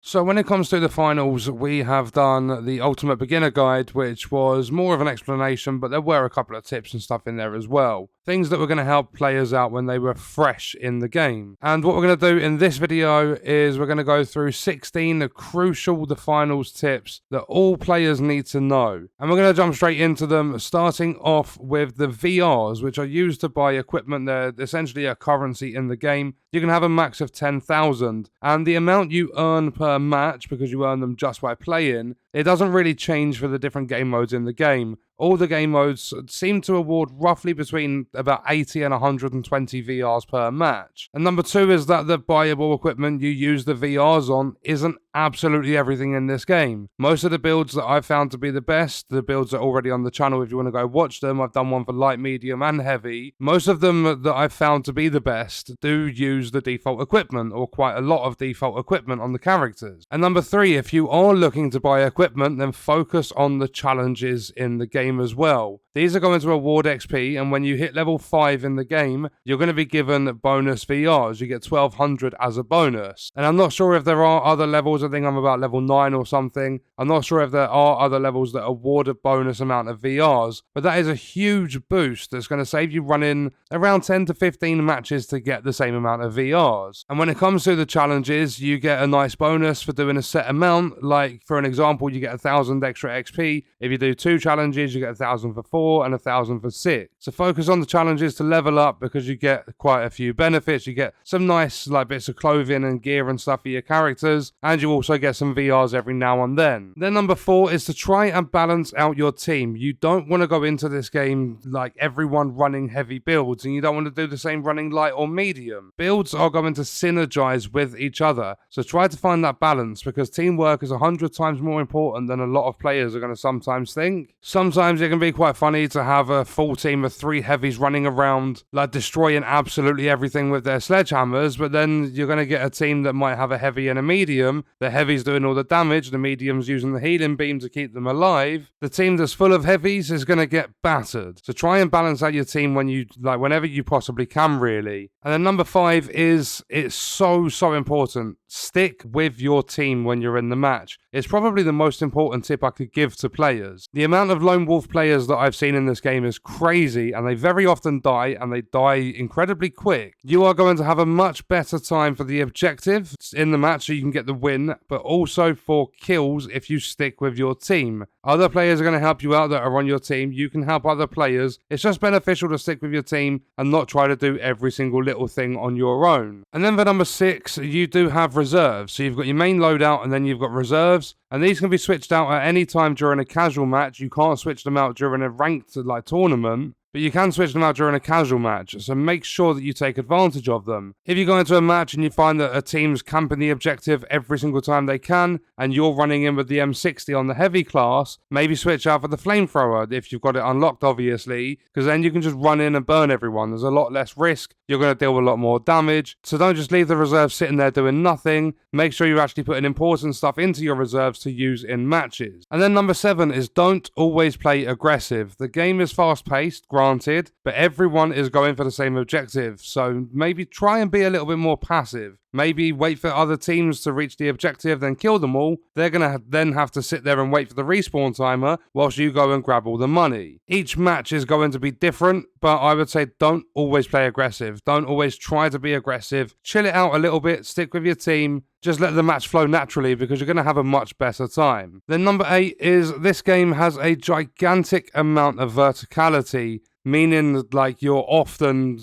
So when it comes to the finals, we have done the Ultimate Beginner Guide, which was more of an explanation, but there were a couple of tips and stuff in there as well. Things that were going to help players out when they were fresh in the game. And what we're going to do in this video is we're going to go through 16 crucial the finals tips that all players need to know. And we're going to jump straight into them, starting off with the VRs, which are used to buy equipment. They're essentially a currency in the game. You can have a max of 10,000, and the amount you earn per match, because you earn them just by playing, it doesn't really change for the different game modes in the game. All the game modes seem to award roughly between about 80 and 120 VRs per match. And number two is that the buyable equipment you use the VRs on isn't absolutely everything in this game. Most of the builds that I've found to be the best, the builds are already on the channel if you want to go watch them. I've done one for light, medium and heavy. Most of them that I've found to be the best do use the default equipment, or quite a lot of default equipment on the characters. And number three, if you are looking to buy equipment, then focus on the challenges in the game as well. These are going to award XP, and when you hit level 5 in the game, you're going to be given bonus VRs. You get 1200 as a bonus. And I'm not sure if there are other levels. I think I'm about level 9 or something. I'm not sure if there are other levels that award a bonus amount of VRs, but that is a huge boost that's going to save you running around 10 to 15 matches to get the same amount of VRs. And when it comes to the challenges, you get a nice bonus for doing a set amount. Like, for an example, you get 1000 extra XP. If you do 2 challenges, you get 1000 for 4 and 1000 for 6. So focus on the challenges to level up, because you get quite a few benefits. You get some nice bits of clothing and gear and stuff for your characters, and you also get some VRs every now and then. Then number 4 is to try and balance out your team. You don't want to go into this game like everyone running heavy builds, and you don't want to do the same running light or medium. Builds are going to synergize with each other, so try to find that balance, because teamwork is 100 times more important than a lot of players are going to sometimes think. Sometimes it can be quite funny to have a full team of 3 heavies running around destroying absolutely everything with their sledgehammers, but then you're going to get a team that might have a heavy and a medium. The heavy's doing all the damage, the medium's using the healing beam to keep them alive. The team that's full of heavies is going to get battered. So try and balance out your team whenever you possibly can, really. And then number 5 is, it's so important. Stick with your team when you're in the match. It's probably the most important tip I could give to players. The amount of lone wolf players that I've seen in this game is crazy, and they very often die, and they die incredibly quick. You are going to have a much better time for the objective in the match so you can get the win, but also for kills if you stick with your team. Other players are going to help you out that are on your team. You can help other players. It's just beneficial to stick with your team and not try to do every single little thing on your own. And then for number 6, you do have reserves. So you've got your main loadout, and then you've got reserves, and these can be switched out at any time during a casual match. You can't switch them out during a ranked tournament, but you can switch them out during a casual match, so make sure that you take advantage of them. If you go into a match and you find that a team's camping the objective every single time they can, and you're running in with the M60 on the heavy class, maybe switch out for the flamethrower if you've got it unlocked, obviously, because then you can just run in and burn everyone. There's a lot less risk. You're going to deal with a lot more damage. So don't just leave the reserves sitting there doing nothing. Make sure you're actually putting important stuff into your reserves to use in matches. And then number 7 is, don't always play aggressive. The game is fast-paced, granted, but everyone is going for the same objective, so maybe try and be a little bit more passive. Maybe wait for other teams to reach the objective, then kill them all. They're going to then have to sit there and wait for the respawn timer whilst you go and grab all the money. Each match is going to be different, but I would say don't always play aggressive. Don't always try to be aggressive. Chill it out a little bit, stick with your team. Just let the match flow naturally, because you're going to have a much better time. Then number 8 is, this game has a gigantic amount of verticality, meaning you're often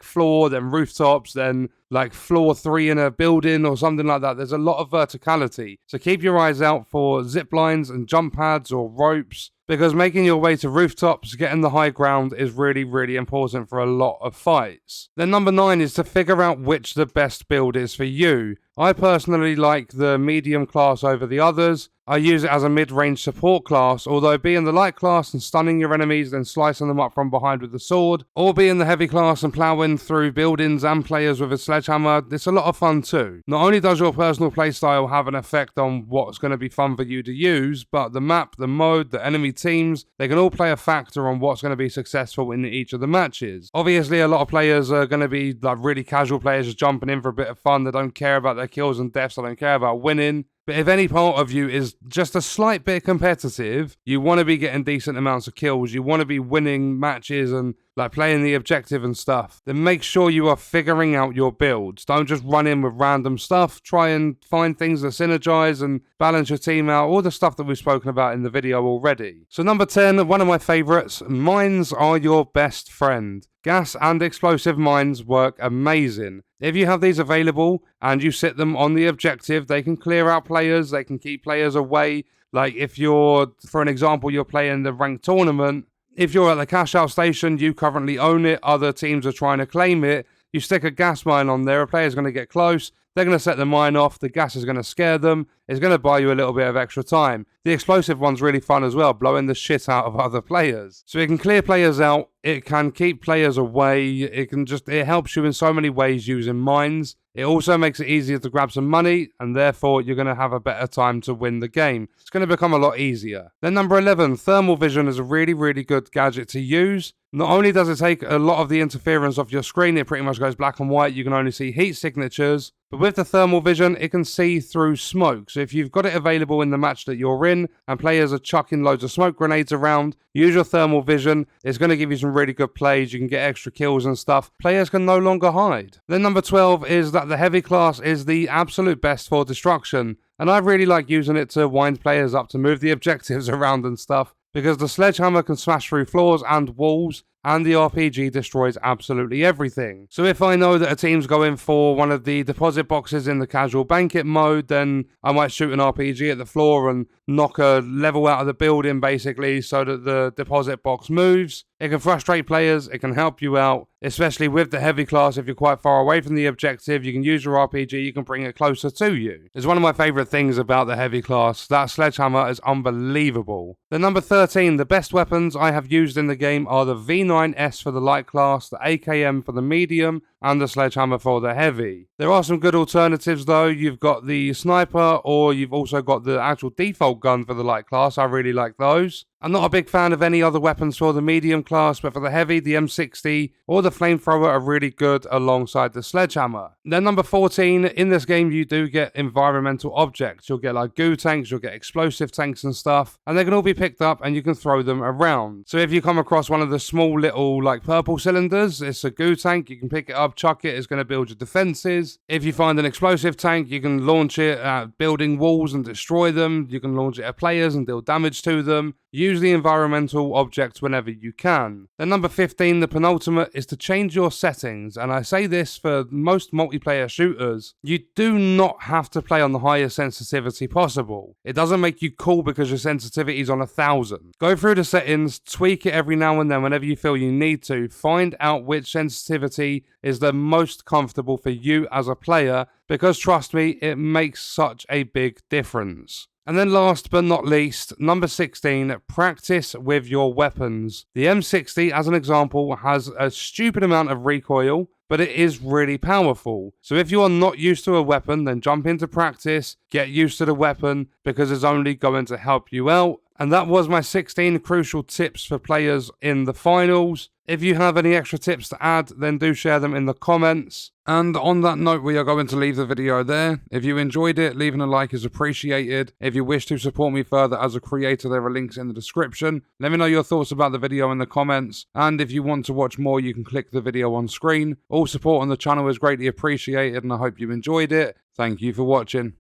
floor, then rooftops, then floor 3 in a building or something like that. There's a lot of verticality. So keep your eyes out for zip lines and jump pads or ropes, because making your way to rooftops, getting the high ground is really important for a lot of fights. Then number 9 is to figure out which the best build is for you. I personally like the medium class over the others. I use it as a mid-range support class, although being the light class and stunning your enemies then slicing them up from behind with the sword, or being the heavy class and ploughing through buildings and players with a sledgehammer, it's a lot of fun too. Not only does your personal playstyle have an effect on what's going to be fun for you to use, but the map, the mode, the enemy teams, they can all play a factor on what's going to be successful in each of the matches. Obviously, a lot of players are going to be really casual players just jumping in for a bit of fun. They don't care about their kills and deaths, they don't care about winning. But if any part of you is just a slight bit competitive, you want to be getting decent amounts of kills, you want to be winning matches and like playing the objective and stuff, then make sure you are figuring out your builds. Don't just run in with random stuff. Try and find things that synergize and balance your team out. All the stuff that we've spoken about in the video already. So number 10, one of my favorites, mines are your best friend. Gas and explosive mines work amazing. If you have these available and you sit them on the objective, they can clear out players, they can keep players away. Like if you're, for an example, you're playing the ranked tournament, if you're at the cash out station, you currently own it, other teams are trying to claim it, you stick a gas mine on there, a player's going to get close, they're going to set the mine off, the gas is going to scare them, it's going to buy you a little bit of extra time. The explosive one's really fun as well, blowing the shit out of other players. So it can clear players out, it can keep players away, it helps you in so many ways using mines. It also makes it easier to grab some money, and therefore you're going to have a better time to win the game. It's going to become a lot easier. Then number 11, thermal vision is a really, really good gadget to use. Not only does it take a lot of the interference off your screen, it pretty much goes black and white, you can only see heat signatures. But with the thermal vision, it can see through smoke. So if you've got it available in the match that you're in, and players are chucking loads of smoke grenades around, use your thermal vision. It's going to give you some really good plays. You can get extra kills and stuff. Players can no longer hide. Then number 12 is that the heavy class is the absolute best for destruction. And I really like using it to wind players up to move the objectives around and stuff, because the sledgehammer can smash through floors and walls, and the RPG destroys absolutely everything. So if I know that a team's going for one of the deposit boxes in the casual banquet mode, then I might shoot an RPG at the floor and knock a level out of the building basically so that the deposit box moves. It can frustrate players, it can help you out, especially with the heavy class. If you're quite far away from the objective, you can use your RPG, you can bring it closer to you. It's one of my favourite things about the heavy class. That sledgehammer is unbelievable. The number 13, the best weapons I have used in the game are the V9S for the light class, the AKM for the medium, and the sledgehammer for the heavy. There are some good alternatives though. You've got the sniper, or you've also got the actual default gun for the light class. I really like those. I'm not a big fan of any other weapons for the medium class, but for the heavy, the M60 or the flamethrower are really good alongside the sledgehammer. Then number 14, in this game you do get environmental objects. You'll get like goo tanks, you'll get explosive tanks and stuff, and they can all be picked up and you can throw them around. So if you come across one of the small little like purple cylinders, it's a goo tank, you can pick it up, chuck it, it's going to build your defenses. If you find an explosive tank, you can launch it at building walls and destroy them. You can launch it at players and deal damage to them. Use the environmental objects whenever you can. Then number 15, the penultimate, is to change your settings. And I say this for most multiplayer shooters. You do not have to play on the highest sensitivity possible. It doesn't make you cool because your sensitivity is on 1000. Go through the settings, tweak it every now and then whenever you feel you need to. Find out which sensitivity is the most comfortable for you as a player, because trust me, it makes such a big difference. And then last but not least, number 16, practice with your weapons. The M60, as an example, has a stupid amount of recoil, but it is really powerful. So if you are not used to a weapon, then jump into practice, get used to the weapon, because it's only going to help you out. And that was my 16 crucial tips for players in the finals. If you have any extra tips to add, then do share them in the comments. And on that note, we are going to leave the video there. If you enjoyed it, leaving a like is appreciated. If you wish to support me further as a creator, there are links in the description. Let me know your thoughts about the video in the comments. And if you want to watch more, you can click the video on screen. All support on the channel is greatly appreciated, and I hope you enjoyed it. Thank you for watching.